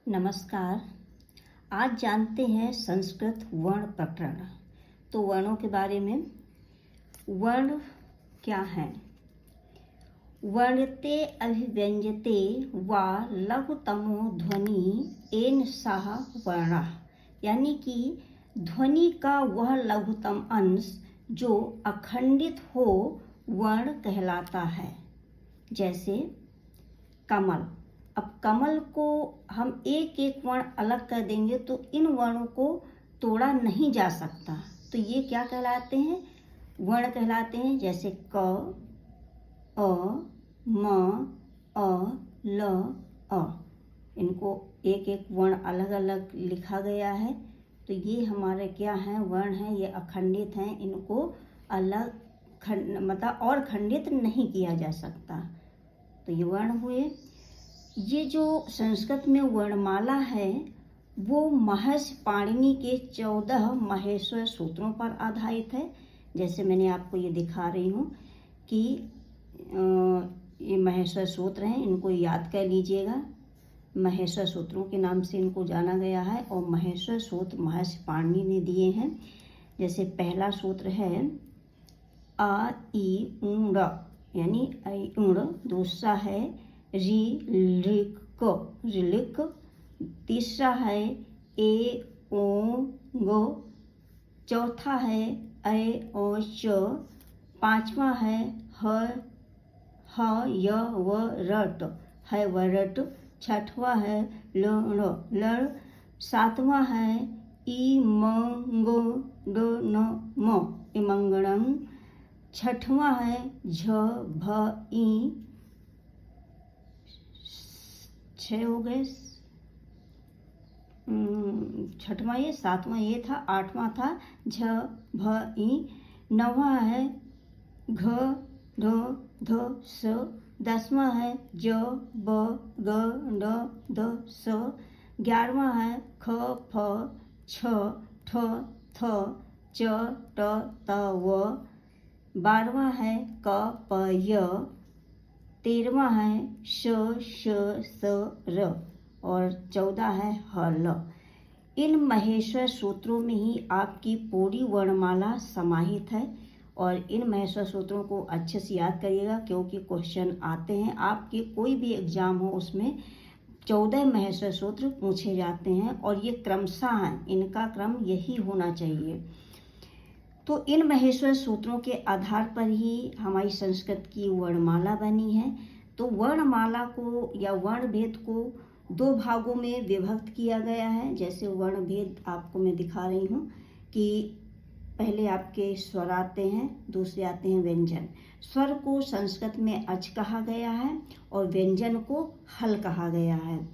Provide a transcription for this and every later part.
नमस्कार। आज जानते हैं संस्कृत वर्ण प्रकरण। तो वर्णों के बारे में। वर्ण क्या हैं? वर्णते अभिव्यंजते वा लघुतमो ध्वनि एन सह वर्णः, यानी कि ध्वनि का वह लघुतम अंश जो अखंडित हो वर्ण कहलाता है। जैसे कमल। अब कमल को हम एक एक वर्ण अलग कर देंगे तो इन वर्णों को तोड़ा नहीं जा सकता, तो ये क्या कहलाते हैं? वर्ण कहलाते हैं। जैसे क, अ, म, अ, ल, अ, इनको एक एक वर्ण अलग अलग लिखा गया है, तो ये हमारे क्या हैं? वर्ण हैं। ये अखंडित हैं, इनको अलग मतलब और खंडित नहीं किया जा सकता, तो ये वर्ण हुए। ये जो संस्कृत में वर्णमाला है वो महर्षि पाणिनि के 14 महेश्वर सूत्रों पर आधारित है। जैसे मैंने आपको ये दिखा रही हूँ कि ये महेश्वर सूत्र हैं, इनको याद कर लीजिएगा। महेश्वर सूत्रों के नाम से इनको जाना गया है और महेश्वर सूत्र महर्षि पाणिनि ने दिए हैं। जैसे पहला सूत्र है आ ई ऊण, यानी आई ऊण। दूसरा है ऋलिक। तीसरा है ए ओ गो। चौथा है ऐ ओ च। पांचवा है ह य व रट, है वरट। छठवा है लड़। सातवां है इमंगो ड न म, इमंगणं। छठवां है झ भ ई। 6 हो गए। छठवां ये, सातवां ये था, आठवां था झ भ ई। 9वां है घ ढ ध स। 10वां है ज ब ग ड ध स। 11वां है ख फ छ ठ थ च ट त व। 12वां है क प य। 13वां है श श स र और 14 है ह ल। इन महेश्वर सूत्रों में ही आपकी पूरी वर्णमाला समाहित है और इन महेश्वर सूत्रों को अच्छे से याद करिएगा, क्योंकि क्वेश्चन आते हैं आपके कोई भी एग्जाम हो उसमें 14 महेश्वर सूत्र पूछे जाते हैं और ये क्रमशः हैं, इनका क्रम यही होना चाहिए। तो इन महेश्वर सूत्रों के आधार पर ही हमारी संस्कृत की वर्णमाला बनी है। तो वर्णमाला को या वर्ण भेद को 2 भागों में विभक्त किया गया है। जैसे वर्ण भेद आपको मैं दिखा रही हूँ कि पहले आपके स्वर आते हैं, दूसरे आते हैं व्यंजन। स्वर को संस्कृत में अच कहा गया है और व्यंजन को हल कहा गया है।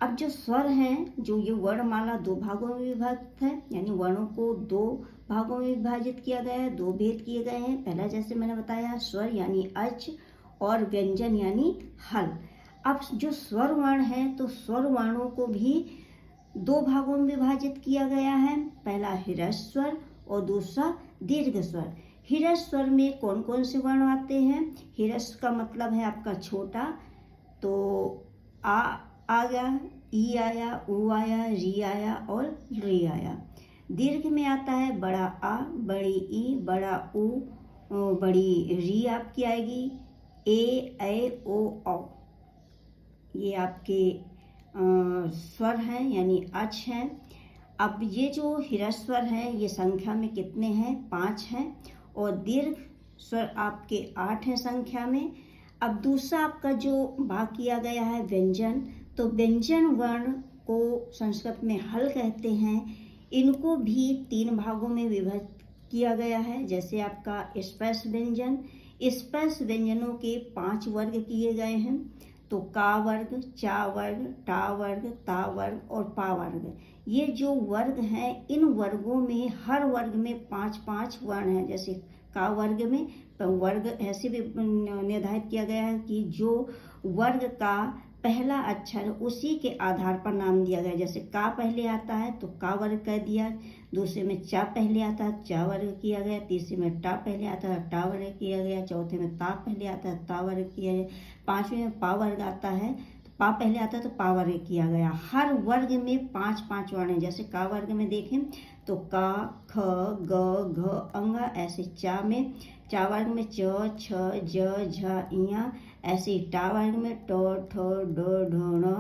अब जो स्वर हैं, जो ये वर्णमाला 2 भागों में विभक्त है, यानी वर्णों को 2 भागों में विभाजित किया गया है, 2 भेद किए गए हैं। पहला जैसे मैंने बताया स्वर यानी अच और व्यंजन यानी हल। अब जो स्वर वर्ण है तो स्वर वर्णों को भी 2 भागों में विभाजित किया गया है। पहला ह्रस्व स्वर और दूसरा दीर्घ स्वर। ह्रस्व स्वर में कौन कौन से वर्ण आते हैं? ह्रस्व का मतलब है आपका छोटा, तो आ गया, ई आया, ऊ आया, री आया और री आया। दीर्घ में आता है बड़ा आ, बड़ी ई, बड़ा ऊ, बड़ी री आपकी आएगी, ए ओ औ। ये आपके स्वर हैं यानी अच हैं। अब ये जो ह्रस्व स्वर हैं ये संख्या में कितने हैं? 5 हैं और दीर्घ स्वर आपके 8 हैं संख्या में। अब दूसरा आपका जो भाग किया गया है व्यंजन, तो व्यंजन वर्ण को संस्कृत में हल कहते हैं। इनको भी 3 भागों में विभक्त किया गया है। जैसे आपका स्पर्श व्यंजन। स्पर्श व्यंजनों के 5 वर्ग किए गए हैं, तो का वर्ग, चा वर्ग, टा वर्ग, ता वर्ग और पा वर्ग। ये जो वर्ग हैं इन वर्गों में हर वर्ग में 5-5 वर्ण हैं। जैसे का वर्ग में वर्ग ऐसे भी निर्धारित किया गया है कि जो वर्ग का पहला अक्षर उसी के आधार पर नाम दिया गया। जैसे का पहले आता है तो का वर्ग कह दिया, दूसरे में चा पहले आता है चा वर्ग किया गया, तीसरे में टा पहले आता है टा वर्ग किया गया, चौथे में ता पहले आता है ता वर्ग किया गया, 5वें में पा वर्ग आता है तो पा पहले आता तो पा वर्ग किया गया। हर वर्ग में 5-5 वर्ण हैं। जैसे का वर्ग में देखें तो का, ख, ग, घ, अंग, ऐसे चा में, चा वर्ग में च, छ, ज, झ, इया, ऐसे ही टा वर्ग में ट, ठ, ड, ढ, ण,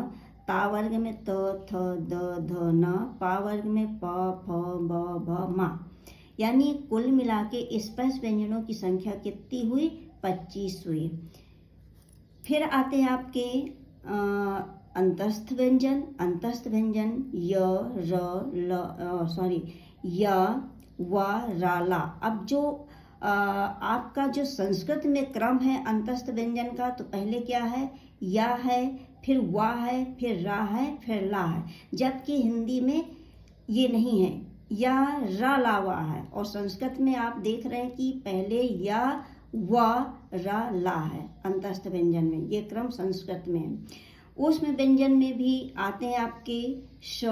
ता वर्ग में त, थ, द, ध, न, पा वर्ग में प, फ, ब, भ, मा। यानी कुल मिला के स्पर्श व्यंजनों की संख्या कितनी हुई? 25 हुई। फिर आते हैं आपके अंतस्थ व्यंजन। अंतस्थ व्यंजन य, र, ल, य, व, रा, ला। अब जो आपका जो संस्कृत में क्रम है अंतस्थ व्यंजन का, तो पहले क्या है? या है, फिर वा है, फिर रा है, फिर ला है। जबकि हिंदी में ये नहीं है, या, रा, ला, वा है। और संस्कृत में आप देख रहे हैं कि पहले या, व, रा, ला है अंतस्थ व्यंजन में। ये क्रम संस्कृत में है। ऊष्म व्यंजन में भी आते हैं आपके श,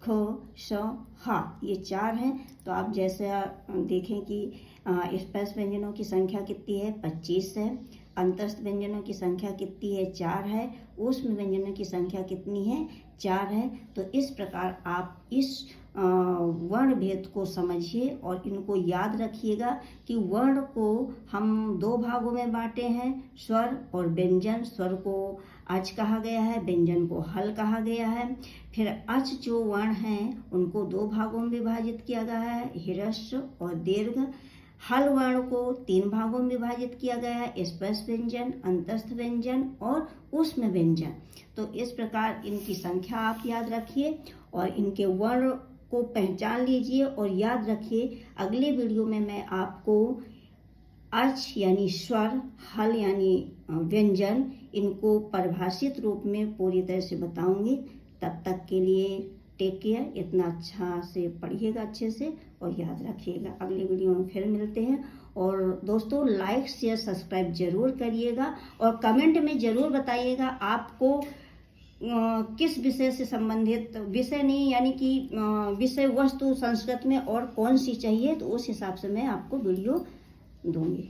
ख, श, हा, ये 4 हैं। तो आप जैसे देखें कि स्पर्श व्यंजनों की संख्या कितनी है? 25 है। अंतस्थ व्यंजनों की संख्या कितनी है? 4 है। ऊष्म व्यंजनों की संख्या कितनी है? 4 है। तो इस प्रकार आप इस वर्ण भेद को समझिए और इनको याद रखिएगा कि वर्ण को हम 2 भागों में बांटे हैं, स्वर और व्यंजन। स्वर को अच कहा गया है, व्यंजन को हल कहा गया है। फिर अच जो वर्ण हैं उनको 2 भागों में विभाजित किया गया है, ह्रस्व और दीर्घ। हल वर्ण को 3 भागों में विभाजित किया गया है, स्पर्श व्यंजन, अंतस्थ व्यंजन और ऊष्म व्यंजन। तो इस प्रकार इनकी संख्या आप याद रखिए और इनके वर्ण को पहचान लीजिए और याद रखिए। अगले वीडियो में मैं आपको अच यानी स्वर, हल यानी व्यंजन, इनको परिभाषित रूप में पूरी तरह से बताऊंगी। तब तक के लिए टेक केयर। इतना अच्छा से पढ़िएगा, अच्छे से, और याद रखिएगा। अगले वीडियो में फिर मिलते हैं। और दोस्तों लाइक, शेयर, सब्सक्राइब जरूर करिएगा और कमेंट में जरूर बताइएगा आपको किस विषय से संबंधित, विषय नहीं यानी कि विषय वस्तु संस्कृत में और कौन सी चाहिए, तो उस हिसाब से मैं आपको वीडियो दूंगी।